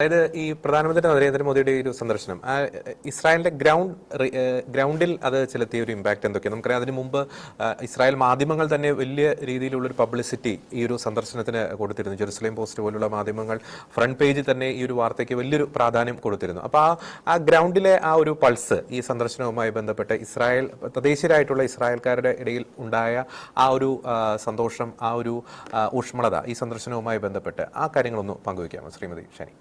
അതായത് ഈ പ്രധാനമന്ത്രി നരേന്ദ്രമോദിയുടെ ഒരു സന്ദർശനം ഇസ്രായേലിന്റെ ഗ്രൗണ്ടിൽ അത് ചെലുത്തിയ ഒരു ഇമ്പാക്ട് എന്തൊക്കെയാണ് നമുക്കറിയാം. അതിനു മുമ്പ് ഇസ്രായേൽ മാധ്യമങ്ങൾ തന്നെ വലിയ രീതിയിലുള്ള ഒരു പബ്ലിസിറ്റി ഈ ഒരു സന്ദർശനത്തിന് കൊടുത്തിരുന്നു. ജെറുസലേം പോസ്റ്റ് പോലുള്ള മാധ്യമങ്ങൾ ഫ്രണ്ട് പേജിൽ തന്നെ ഈ ഒരു വാർത്തയ്ക്ക് വലിയൊരു പ്രാധാന്യം കൊടുത്തിരുന്നു. അപ്പോൾ ആ ഗ്രൗണ്ടിലെ ആ ഒരു പൾസ് ഈ സന്ദർശനവുമായി ബന്ധപ്പെട്ട് തദ്ദേശീയരായിട്ടുള്ള ഇസ്രായേൽക്കാരുടെ ഇടയിൽ ഉണ്ടായ ആ ഒരു സന്തോഷം, ആ ഒരു ഊഷ്മളത ഈ സന്ദർശനവുമായി ബന്ധപ്പെട്ട് ആ കാര്യങ്ങളൊന്ന് പങ്കുവയ്ക്കാമോ ശ്രീമതി ഷാനി?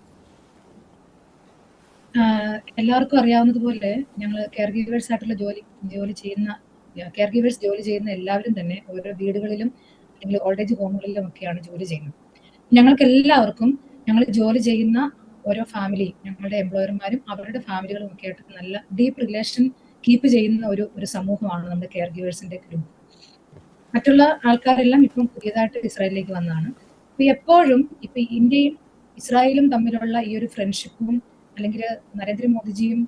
എല്ലാവർക്കും അറിയാവുന്നതുപോലെ ഞങ്ങൾ കെയർ ഗീവേഴ്സ് ആയിട്ടുള്ള ജോലി ചെയ്യുന്ന എല്ലാവരും തന്നെ ഓരോ വീടുകളിലും അല്ലെങ്കിൽ ഓൾഡ് ഏജ് ഹോമുകളിലും ഒക്കെയാണ് ജോലി ചെയ്യുന്നത്. ഞങ്ങൾക്ക് എല്ലാവർക്കും ഞങ്ങൾ ജോലി ചെയ്യുന്ന ഓരോ ഫാമിലി, ഞങ്ങളുടെ എംപ്ലോയർമാരും അവരുടെ ഫാമിലികളും ഒക്കെ ആയിട്ട് നല്ല ഡീപ്പ് റിലേഷൻ കീപ്പ് ചെയ്യുന്ന ഒരു സമൂഹമാണ് നമ്മുടെ കെയർ ഗീവേഴ്സിന്റെ ഗ്രൂപ്പ്. മറ്റുള്ള ആൾക്കാരെല്ലാം ഇപ്പം പുതിയതായിട്ട് ഇസ്രായേലിലേക്ക് വന്നതാണ്. എപ്പോഴും ഇപ്പൊ ഇന്ത്യയും ഇസ്രായേലും തമ്മിലുള്ള ഈ ഒരു ഫ്രണ്ട്ഷിപ്പും അല്ലെങ്കിൽ നരേന്ദ്രമോദിജിയും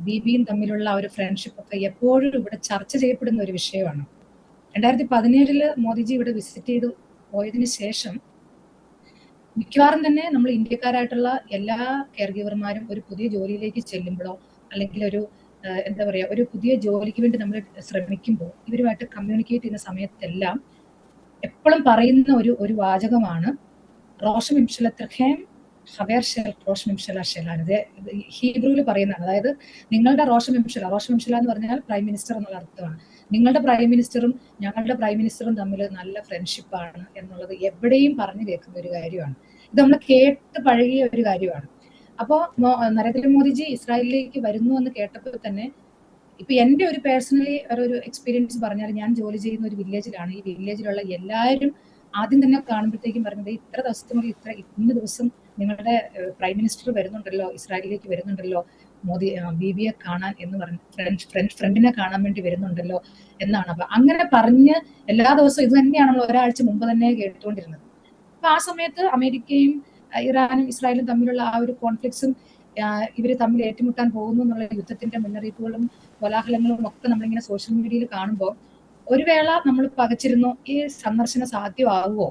ബിബിയും തമ്മിലുള്ള ഒരു ഫ്രണ്ട്ഷിപ്പ് ഒക്കെ എപ്പോഴും ഇവിടെ ചർച്ച ചെയ്യപ്പെടുന്ന ഒരു വിഷയമാണ്. 2017 മോദിജി ഇവിടെ വിസിറ്റ് ചെയ്ത് പോയതിനു ശേഷം മിക്കവാറും തന്നെ നമ്മൾ ഇന്ത്യക്കാരായിട്ടുള്ള എല്ലാ കെയർ ഗീവർമാരും ഒരു പുതിയ ജോലിയിലേക്ക് ചെല്ലുമ്പോഴോ അല്ലെങ്കിൽ ഒരു പുതിയ ജോലിക്ക് വേണ്ടി നമ്മൾ ശ്രമിക്കുമ്പോൾ ഇവരുമായിട്ട് കമ്മ്യൂണിക്കേറ്റ് ചെയ്യുന്ന സമയത്തെല്ലാം എപ്പോഴും പറയുന്ന ഒരു വാചകമാണ് റോഷം ഇംഷലത്രഹേം ഹവേർ ഷെൽ റോഷം ഇംഷല ഷെലാണ്. ഹീബ്രുവിൽ പറയുന്നതാണ്. അതായത് നിങ്ങളുടെ റോഷം ഇംഷല എന്ന് പറഞ്ഞാൽ പ്രൈം മിനിസ്റ്റർ എന്നുള്ള അർത്ഥമാണ്. നിങ്ങളുടെ പ്രൈം മിനിസ്റ്ററും ഞങ്ങളുടെ പ്രൈം മിനിസ്റ്ററും തമ്മിൽ നല്ല ഫ്രണ്ട്ഷിപ്പാണ് എന്നുള്ളത് എവിടെയും പറഞ്ഞു കേൾക്കുന്ന ഒരു കാര്യമാണ്. ഇത് നമ്മൾ കേട്ട് പഴകിയ ഒരു കാര്യമാണ്. അപ്പോൾ നരേന്ദ്രമോദിജി ഇസ്രായേലിലേക്ക് വരുന്നു എന്ന് കേട്ടപ്പോൾ തന്നെ ഇപ്പൊ എന്റെ ഒരു പേഴ്സണലി ഒരു എക്സ്പീരിയൻസ് പറഞ്ഞാൽ, ഞാൻ ജോലി ചെയ്യുന്ന ഒരു വില്ലേജിലാണ്. ഈ വില്ലേജിലുള്ള എല്ലാവരും ആദ്യം തന്നെ കാണുമ്പോഴത്തേക്കും പറഞ്ഞത് ഇത്ര ദിവസത്തിനുള്ളിൽ ഇന്ന ദിവസം നിങ്ങളുടെ പ്രൈം മിനിസ്റ്റർ വരുന്നുണ്ടല്ലോ, ഇസ്രായേലിലേക്ക് വരുന്നുണ്ടല്ലോ, ബിബിയെ കാണാൻ എന്ന് പറഞ്ഞ് ഫ്രണ്ടിനെ കാണാൻ വേണ്ടി വരുന്നുണ്ടല്ലോ എന്നാണ്. അപ്പൊ അങ്ങനെ പറഞ്ഞ് എല്ലാ ദിവസവും ഇത് തന്നെയാണ് നമ്മൾ ഒരാഴ്ച മുമ്പ് തന്നെ കേട്ടുകൊണ്ടിരുന്നത്. അപ്പൊ ആ സമയത്ത് അമേരിക്കയും ഇറാനും ഇസ്രായേലും തമ്മിലുള്ള ആ ഒരു കോൺഫ്ലിക്ട്സും ഇവര് തമ്മിൽ ഏറ്റുമുട്ടാൻ പോകുന്നു എന്നുള്ള യുദ്ധത്തിന്റെ മുന്നറിയിപ്പുകളും കോലാഹലങ്ങളും ഒക്കെ നമ്മളിങ്ങനെ സോഷ്യൽ മീഡിയയിൽ കാണുമ്പോൾ ഒരു വേള നമ്മൾ പകച്ചിരുന്നു, ഈ സന്ദർശനം സാധ്യമാകുമോ,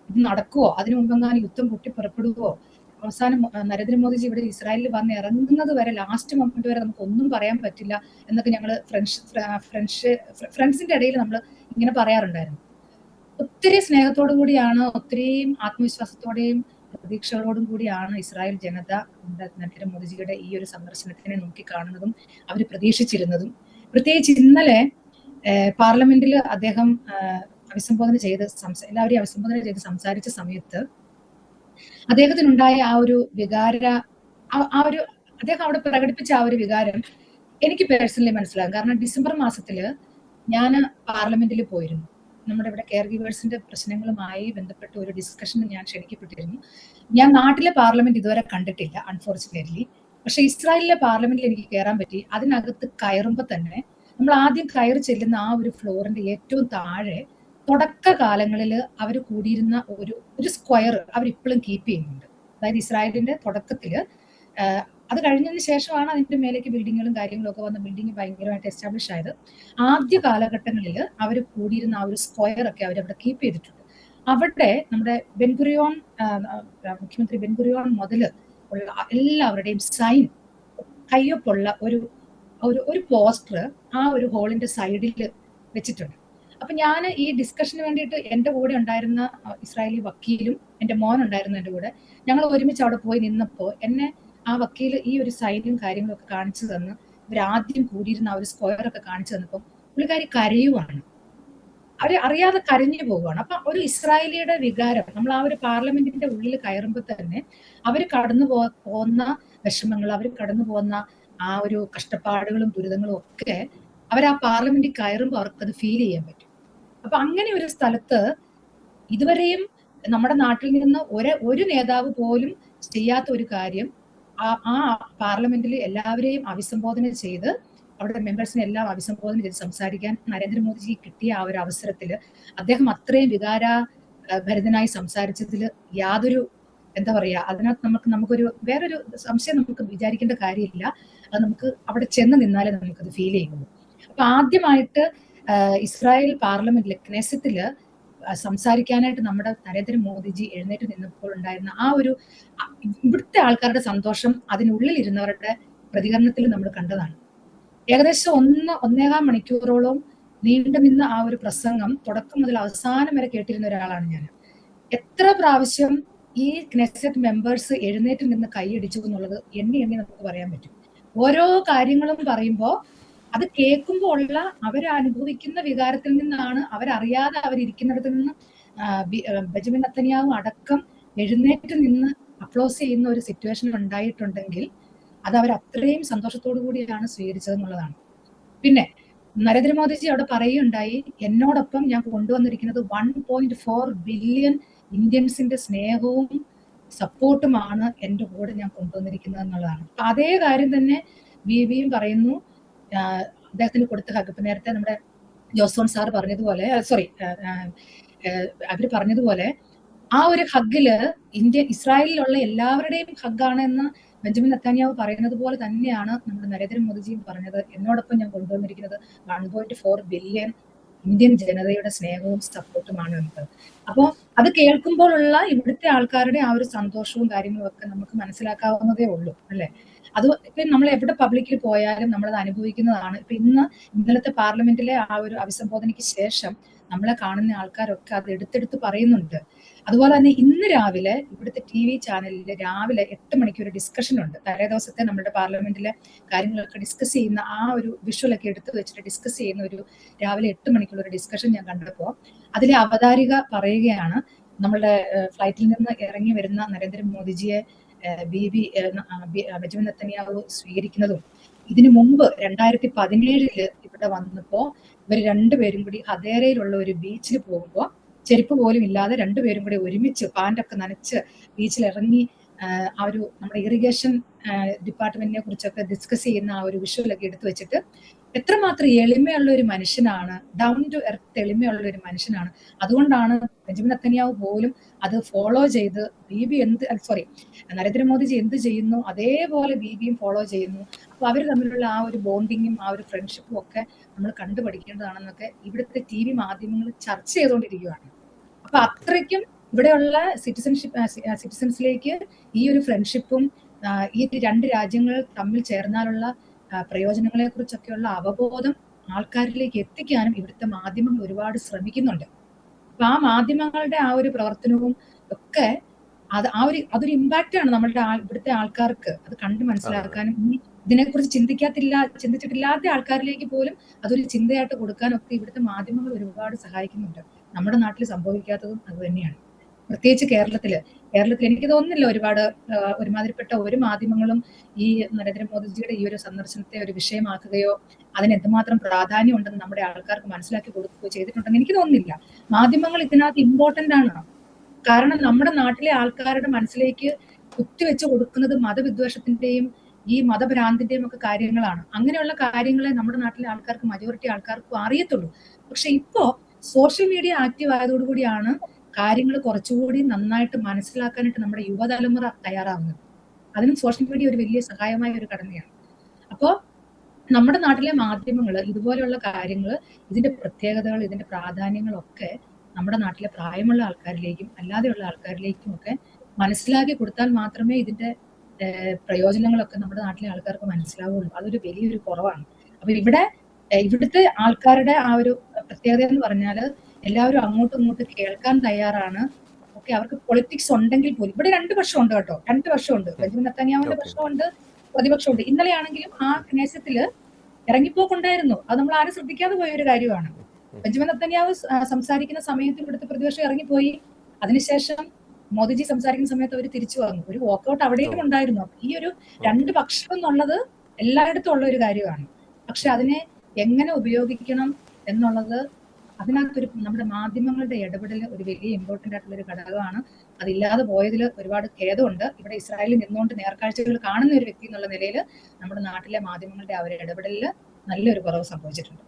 ഇത് നടക്കുവോ, അതിനു മുമ്പെങ്ങാനും യുദ്ധം പൊട്ടിപ്പുറപ്പെടുവോ, അവസാനം നരേന്ദ്രമോദിജി ഇവിടെ ഇസ്രായേലിൽ വന്ന് ഇറങ്ങുന്നത് വരെ ലാസ്റ്റ് മൊമെന്റ് വരെ നമുക്ക് ഒന്നും പറയാൻ പറ്റില്ല എന്നൊക്കെ ഞങ്ങൾ ഫ്രണ്ട്സിന്റെ ഇടയിൽ നമ്മൾ ഇങ്ങനെ പറയാറുണ്ടായിരുന്നു. ഒത്തിരി സ്നേഹത്തോടു കൂടിയാണ്, ഒത്തിരിയും ആത്മവിശ്വാസത്തോടെയും പ്രതീക്ഷകളോടും കൂടിയാണ് ഇസ്രായേൽ ജനത നരേന്ദ്രമോദിജിയുടെ ഈ ഒരു സന്ദർശനത്തിനെ നോക്കിക്കാണുന്നതും അവർ പ്രതീക്ഷിച്ചിരുന്നതും. പ്രത്യേകിച്ച് ഇന്നലെ പാർലമെന്റിൽ അദ്ദേഹം എല്ലാവരെയും അഭിസംബോധന ചെയ്ത് സംസാരിച്ച സമയത്ത് അദ്ദേഹത്തിനുണ്ടായ ആ ഒരു അദ്ദേഹം അവിടെ പ്രകടിപ്പിച്ച ആ ഒരു വികാരം എനിക്ക് പേഴ്സണലി മനസ്സിലാകും. കാരണം ഡിസംബർ മാസത്തില് ഞാൻ പാർലമെന്റിൽ പോയിരുന്നു. നമ്മുടെ ഇവിടെ കെയർ ഗീവേഴ്സിന്റെ പ്രശ്നങ്ങളുമായി ബന്ധപ്പെട്ട ഒരു ഡിസ്കഷന് ഞാൻ ക്ഷണിക്കപ്പെട്ടിരുന്നു. ഞാൻ നാട്ടിലെ പാർലമെന്റ് ഇതുവരെ കണ്ടിട്ടില്ല, അൺഫോർച്ചുനേറ്റ്ലി. പക്ഷെ ഇസ്രായേലിലെ പാർലമെന്റിൽ എനിക്ക് കയറാൻ പറ്റി. അതിനകത്ത് കയറുമ്പോൾ തന്നെ നമ്മൾ ആദ്യം കയറി ചെല്ലുന്ന ആ ഒരു ഫ്ലോറിന്റെ ഏറ്റവും താഴെ തുടക്ക കാലങ്ങളിൽ അവർ കൂടിയിരുന്ന ഒരു സ്ക്വയർ അവരിപ്പോഴും കീപ്പ് ചെയ്യുന്നുണ്ട്. അതായത് ഇസ്രായേലിന്റെ തുടക്കത്തില് അത് കഴിഞ്ഞതിന് ശേഷമാണ് അതിന്റെ മേലേക്ക് ബിൽഡിങ്ങുകളും കാര്യങ്ങളും ഒക്കെ വന്ന ബിൽഡിംഗ് ഭയങ്കരമായിട്ട് എസ്റ്റാബ്ലിഷ് ആയത്. ആദ്യ കാലഘട്ടങ്ങളിൽ അവർ കൂടിയിരുന്ന ആ ഒരു സ്ക്വയർ ഒക്കെ അവരവിടെ കീപ്പ് ചെയ്തിട്ടുണ്ട്. അവിടെ നമ്മുടെ മുഖ്യമന്ത്രി ബെൻഗുറിയോൺ മുതൽ ഉള്ള എല്ലാവരുടെയും സൈൻ, കയ്യൊപ്പുള്ള ഒരു പോസ്റ്റർ ആ ഒരു ഹോളിന്റെ സൈഡിൽ വെച്ചിട്ടുണ്ട്. അപ്പൊ ഞാൻ ഈ ഡിസ്കഷന് വേണ്ടിയിട്ട് എന്റെ കൂടെ ഉണ്ടായിരുന്ന ഇസ്രായേലി വക്കീലും എന്റെ മോൻ ഉണ്ടായിരുന്നു എന്റെ കൂടെ. ഞങ്ങൾ ഒരുമിച്ച് അവിടെ പോയി നിന്നപ്പോ എന്നെ ആ വക്കീൽ ഈ ഒരു സൈനും കാര്യങ്ങളും ഒക്കെ കാണിച്ചു തന്ന് ഇവരാദ്യം കൂടിയിരുന്ന ആ ഒരു സ്ക്വയർ ഒക്കെ കാണിച്ചു തന്നപ്പോൾ പുള്ളിക്കാരി കരയുവാണ്. അവര് അറിയാതെ കരഞ്ഞു പോവുകയാണ്. അപ്പൊ ഒരു ഇസ്രായേലിയുടെ വികാരം നമ്മൾ ആ ഒരു പാർലമെന്റിന്റെ ഉള്ളിൽ കയറുമ്പോൾ തന്നെ അവർ കടന്നു പോകുന്ന വിഷമങ്ങൾ, അവർ കടന്നു പോകുന്ന ആ ഒരു കഷ്ടപ്പാടുകളും ദുരിതങ്ങളും ഒക്കെ അവർ ആ പാർലമെന്റിൽ കയറുമ്പോൾ അവർക്കത് ഫീൽ ചെയ്യാൻ പറ്റും. അപ്പൊ അങ്ങനെ ഒരു സ്ഥലത്ത് ഇതുവരെയും നമ്മുടെ നാട്ടിൽ നിന്ന് ഒരു നേതാവ് പോലും ചെയ്യാത്ത ഒരു കാര്യം ആ പാർലമെന്റിൽ എല്ലാവരെയും അഭിസംബോധന ചെയ്ത് അവിടെ മെമ്പേഴ്സിനെ എല്ലാം അഭിസംബോധന ചെയ്ത് സംസാരിക്കാൻ നരേന്ദ്രമോദിജി കിട്ടിയ ആ ഒരു അവസരത്തിൽ അദ്ദേഹം അത്രയും വികാരഭരിതനായി സംസാരിച്ചതിൽ യാതൊരു അതിനകത്ത് നമുക്കൊരു വേറൊരു സംശയം നമുക്ക് വിചാരിക്കേണ്ട കാര്യമില്ല. അത് നമുക്ക് അവിടെ ചെന്ന് നിന്നാലേ നമുക്കത് ഫീൽ ചെയ്യുള്ളൂ. അപ്പൊ ആദ്യമായിട്ട് ഇസ്രായേൽ പാർലമെന്റില് ക്നെസറ്റില് സംസാരിക്കാനായിട്ട് നമ്മുടെ നരേന്ദ്രമോദിജി എഴുന്നേറ്റ് നിന്നപ്പോൾ ഉണ്ടായിരുന്ന ആ ഒരു ഇവിടുത്തെ ആൾക്കാരുടെ സന്തോഷം അതിനുള്ളിൽ ഇരുന്നവരുടെ പ്രതികരണത്തിൽ നമ്മൾ കണ്ടതാണ്. ഏകദേശം 1.5 മണിക്കൂറോളം നീണ്ടു നിന്ന ആ ഒരു പ്രസംഗം തുടക്കം മുതൽ അവസാനം വരെ കേട്ടിരുന്ന ഒരാളാണ് ഞാൻ. എത്ര പ്രാവശ്യം ഈ ക്നെസറ്റ് മെമ്പേഴ്സ് എഴുന്നേറ്റ് നിന്ന് കൈയടിച്ചു എന്നുള്ളത് എണ്ണി നമുക്ക് പറയാൻ പറ്റും. ഓരോ കാര്യങ്ങളും പറയുമ്പോൾ അത് കേൾക്കുമ്പോൾ ഉള്ള അവരനുഭവിക്കുന്ന വികാരത്തിൽ നിന്നാണ്, അവരറിയാതെ അവരിയ്ക്കുന്നിടത്ത് നിന്ന് ബെഞ്ചമിൻ നെതന്യാഹു അടക്കം എഴുന്നേറ്റ് നിന്ന് അപ്ലോസ് ചെയ്യുന്ന ഒരു സിറ്റുവേഷൻ ഉണ്ടായിട്ടുണ്ടെങ്കിൽ അത് അവർ അത്രയും സന്തോഷത്തോടു കൂടിയാണ് സ്വീകരിച്ചത് എന്നുള്ളതാണ്. പിന്നെ നരേന്ദ്രമോദിജി അവിടെ പറയുകയുണ്ടായി, എന്നോടൊപ്പം ഞാൻ കൊണ്ടുവന്നിരിക്കുന്നത് 1.4 ബില്യൺ ഇന്ത്യൻസിന്റെ സ്നേഹവും സപ്പോർട്ടുമാണ് എൻ്റെ കൂടെ ഞാൻ കൊണ്ടുവന്നിരിക്കുന്നത് എന്നുള്ളതാണ്. അപ്പൊ അതേ കാര്യം തന്നെ ബിബിയും പറയുന്നു. അദ്ദേഹത്തിന് കൊടുത്ത ഹഗ്, ഇപ്പൊ നേരത്തെ നമ്മുടെ ജോസോൺ സാർ പറഞ്ഞതുപോലെ, അവര് പറഞ്ഞതുപോലെ ആ ഒരു ഹഗ്ഗില് ഇസ്രായേലിലുള്ള എല്ലാവരുടെയും ഹഗ്ഗാണ് എന്ന് ബെഞ്ചമിൻ നെതന്യാഹു പറയുന്നത് പോലെ തന്നെയാണ് നമ്മുടെ നരേന്ദ്രമോദിജിയും പറഞ്ഞത്. എന്നോടൊപ്പം ഞാൻ കൊണ്ടുവന്നിരിക്കുന്നത് 1.4 ബില്യൺ ഇന്ത്യൻ ജനതയുടെ സ്നേഹവും സപ്പോർട്ടുമാണ് എന്നത്. അപ്പോൾ അത് കേൾക്കുമ്പോഴുള്ള ഇവിടുത്തെ ആൾക്കാരുടെ ആ ഒരു സന്തോഷവും കാര്യങ്ങളും ഒക്കെ നമുക്ക് മനസ്സിലാക്കാവുന്നതേ ഉള്ളൂ, അല്ലെ? അത് ഇപ്പൊ നമ്മൾ എവിടെ പബ്ലിക്കിൽ പോയാലും നമ്മളത് അനുഭവിക്കുന്നതാണ്. ഇപ്പൊ ഇന്നലത്തെ പാർലമെന്റിലെ ആ ഒരു അഭിസംബോധനയ്ക്ക് ശേഷം നമ്മളെ കാണുന്ന ആൾക്കാരൊക്കെ അത് എടുത്തെടുത്ത് പറയുന്നുണ്ട്. അതുപോലെ തന്നെ ഇന്ന് രാവിലെ ഇവിടുത്തെ TV ചാനലിൽ രാവിലെ 8 മണിക്ക് ഒരു ഡിസ്കഷൻ ഉണ്ട്. തലേ ദിവസത്തെ നമ്മുടെ പാർലമെന്റിലെ കാര്യങ്ങളൊക്കെ ഡിസ്കസ് ചെയ്യുന്ന ആ ഒരു വിഷ്വലൊക്കെ എടുത്തു വെച്ചിട്ട് ഡിസ്കസ് ചെയ്യുന്ന ഒരു രാവിലെ 8 മണിക്കുള്ള ഒരു ഡിസ്കഷൻ ഞാൻ കണ്ടപ്പോൾ അതിലെ അവതാരിക പറയുകയാണ്, നമ്മളുടെ ഫ്ലൈറ്റിൽ നിന്ന് ഇറങ്ങി വരുന്ന നരേന്ദ്രമോദിജിയെ ബെഞ്ചമിൻ നെതന്യാഹു സ്വീകരിക്കുന്നതും ഇതിനു മുമ്പ് 2017 ഇവിടെ വന്നപ്പോ ഇവർ രണ്ടുപേരും കൂടി ഹദേരയിലുള്ള ഒരു ബീച്ചിൽ പോകുമ്പോ ചെരുപ്പ് പോലും ഇല്ലാതെ രണ്ടുപേരും കൂടി ഒരുമിച്ച് പാൻ്റൊക്കെ നനച്ച് ബീച്ചിൽ ഇറങ്ങി ആ ഒരു നമ്മുടെ ഇറിഗേഷൻ ഡിപ്പാർട്ട്മെന്റിനെ കുറിച്ചൊക്കെ ഡിസ്കസ് ചെയ്യുന്ന ആ ഒരു വിഷ്വലൊക്കെ എടുത്തു വെച്ചിട്ട് എത്രമാത്രം എളിമയുള്ള ഒരു മനുഷ്യനാണ്, ഡൗൺ ടു എർത്ത് എളിമയുള്ള ഒരു മനുഷ്യനാണ്. അതുകൊണ്ടാണ് ബെഞ്ചമിൻ നെതന്യാഹു പോലും അത് ഫോളോ ചെയ്ത് നരേന്ദ്രമോദിജി എന്ത് ചെയ്യുന്നു അതേപോലെ ബിബിയും ഫോളോ ചെയ്യുന്നു. അപ്പൊ അവർ തമ്മിലുള്ള ആ ഒരു ബോണ്ടിങ്ങും ആ ഒരു ഫ്രണ്ട്ഷിപ്പും ഒക്കെ നമ്മൾ കണ്ടുപഠിക്കേണ്ടതാണെന്നൊക്കെ ഇവിടുത്തെ TV മാധ്യമങ്ങൾ ചർച്ച ചെയ്തുകൊണ്ടിരിക്കുകയാണ്. അപ്പൊ അത്രയ്ക്കും ഇവിടെയുള്ള സിറ്റിസൺസിലേക്ക് ഈ ഒരു ഫ്രണ്ട്ഷിപ്പും ഈ രണ്ട് രാജ്യങ്ങൾ തമ്മിൽ ചേർന്നാലുള്ള പ്രയോജനങ്ങളെ കുറിച്ചൊക്കെയുള്ള അവബോധം ആൾക്കാരിലേക്ക് എത്തിക്കാനും ഇവിടുത്തെ മാധ്യമങ്ങൾ ഒരുപാട് ശ്രമിക്കുന്നുണ്ട്. അപ്പൊ ആ മാധ്യമങ്ങളുടെ ആ ഒരു പ്രവർത്തനവും ഒക്കെ അതൊരു ഇമ്പാക്റ്റ് ആണ് നമ്മളുടെ ഇവിടുത്തെ ആൾക്കാർക്ക് അത് കണ്ട് മനസ്സിലാക്കാനും ഇതിനെക്കുറിച്ച് ചിന്തിച്ചിട്ടില്ലാത്ത ആൾക്കാരിലേക്ക് പോലും അതൊരു ചിന്തയായിട്ട് കൊടുക്കാനൊക്കെ ഇവിടുത്തെ മാധ്യമങ്ങൾ ഒരുപാട് സഹായിക്കുന്നുണ്ട്. നമ്മുടെ നാട്ടിൽ സംഭവിക്കാത്തതും അത് തന്നെയാണ്. പ്രത്യേകിച്ച് കേരളത്തില് എനിക്ക് തോന്നുന്നില്ല ഒരുമാതിരിപ്പെട്ട ഒരു മാധ്യമങ്ങളും ഈ നരേന്ദ്രമോദിജിയുടെ ഈ ഒരു സന്ദർശനത്തെ ഒരു വിഷയമാക്കുകയോ അതിന് എന്തുമാത്രം പ്രാധാന്യം ഉണ്ടെന്ന് നമ്മുടെ ആൾക്കാർക്ക് മനസ്സിലാക്കി കൊടുക്കുകയോ ചെയ്തിട്ടുണ്ടെന്ന് എനിക്ക് തോന്നുന്നില്ല. മാധ്യമങ്ങൾ ഇതിനകത്ത് ഇമ്പോർട്ടന്റ് ആണ്. കാരണം നമ്മുടെ നാട്ടിലെ ആൾക്കാരുടെ മനസ്സിലേക്ക് കുത്തിവെച്ച് കൊടുക്കുന്നത് മതവിദ്വേഷത്തിന്റെയും ഈ മതഭ്രാന്തിന്റെയും ഒക്കെ കാര്യങ്ങളാണ്. അങ്ങനെയുള്ള കാര്യങ്ങളെ നമ്മുടെ നാട്ടിലെ ആൾക്കാർക്ക്, മജോറിറ്റി ആൾക്കാർക്കും അറിയത്തുള്ളൂ. പക്ഷെ ഇപ്പോ സോഷ്യൽ മീഡിയ ആക്റ്റീവ് ആയതോടുകൂടിയാണ് കാര്യങ്ങൾ കുറച്ചുകൂടി നന്നായിട്ട് മനസ്സിലാക്കാനായിട്ട് നമ്മുടെ യുവതലമുറ തയ്യാറാവുന്നത്. അതിനും സോഷ്യൽ മീഡിയ ഒരു വലിയ സഹായമായ ഒരു ഘടനയാണ്. അപ്പോൾ നമ്മുടെ നാട്ടിലെ മാധ്യമങ്ങൾ ഇതുപോലെയുള്ള കാര്യങ്ങൾ, ഇതിന്റെ പ്രത്യേകതകൾ, ഇതിന്റെ പ്രാധാന്യങ്ങളൊക്കെ നമ്മുടെ നാട്ടിലെ പ്രായമുള്ള ആൾക്കാരിലേക്കും അല്ലാതെയുള്ള ആൾക്കാരിലേക്കും ഒക്കെ മനസ്സിലാക്കി കൊടുത്താൽ മാത്രമേ ഇതിന്റെ പ്രയോജനങ്ങളൊക്കെ നമ്മുടെ നാട്ടിലെ ആൾക്കാർക്ക് മനസ്സിലാവുള്ളൂ. അതൊരു വലിയൊരു കുറവാണ്. അപ്പൊ ഇവിടുത്തെ ആൾക്കാരുടെ ആ ഒരു പ്രത്യേകത എന്ന് പറഞ്ഞാൽ എല്ലാവരും അങ്ങോട്ടും കേൾക്കാൻ തയ്യാറാണ്. ഓക്കെ, അവർക്ക് പൊളിറ്റിക്സ് ഉണ്ടെങ്കിൽ പോലും ഇവിടെ 2 പക്ഷമുണ്ട് കേട്ടോ, 2 പക്ഷമുണ്ട്. ബെഞ്ചമിൻ നെതന്യാഹുവിന്റെ പക്ഷമുണ്ട്, പ്രതിപക്ഷമുണ്ട്. ഇന്നലെയാണെങ്കിലും ആ ക്നെസറ്റില് ഇറങ്ങിപ്പോക്കുണ്ടായിരുന്നു. അത് നമ്മൾ ആരും ശ്രദ്ധിക്കാതെ പോയ ഒരു കാര്യമാണ്. ബെഞ്ചമിൻ നെതന്യാഹു സംസാരിക്കുന്ന സമയത്ത് ഇവിടുത്തെ പ്രതിപക്ഷം ഇറങ്ങിപ്പോയി. അതിനുശേഷം മോദിജി സംസാരിക്കുന്ന സമയത്ത് അവർ തിരിച്ചു വന്നു. ഒരു വാക്കൗട്ട് അവിടെയും ഉണ്ടായിരുന്നു. ഈ ഒരു 2 പക്ഷം എന്നുള്ളത് എല്ലായിടത്തും ഉള്ള ഒരു കാര്യമാണ്. പക്ഷെ അതിനെ എങ്ങനെ ഉപയോഗിക്കണം എന്നുള്ളത് അതിനകത്തൊരു നമ്മുടെ മാധ്യമങ്ങളുടെ ഇടപെടൽ ഒരു വലിയ ഇമ്പോർട്ടന്റ് ആയിട്ടുള്ള ഒരു ഘടകമാണ്. അതില്ലാതെ പോയതിൽ ഒരുപാട് ഖേദമുണ്ട്. ഇവിടെ ഇസ്രായേലിൽ നിന്നുകൊണ്ട് നേർക്കാഴ്ചകൾ കാണുന്ന ഒരു വ്യക്തി എന്നുള്ള നിലയിൽ നമ്മുടെ നാട്ടിലെ മാധ്യമങ്ങളുടെ ആ ഒരു ഇടപെടലിൽ നല്ലൊരു കുറവ് സംഭവിച്ചിട്ടുണ്ട്.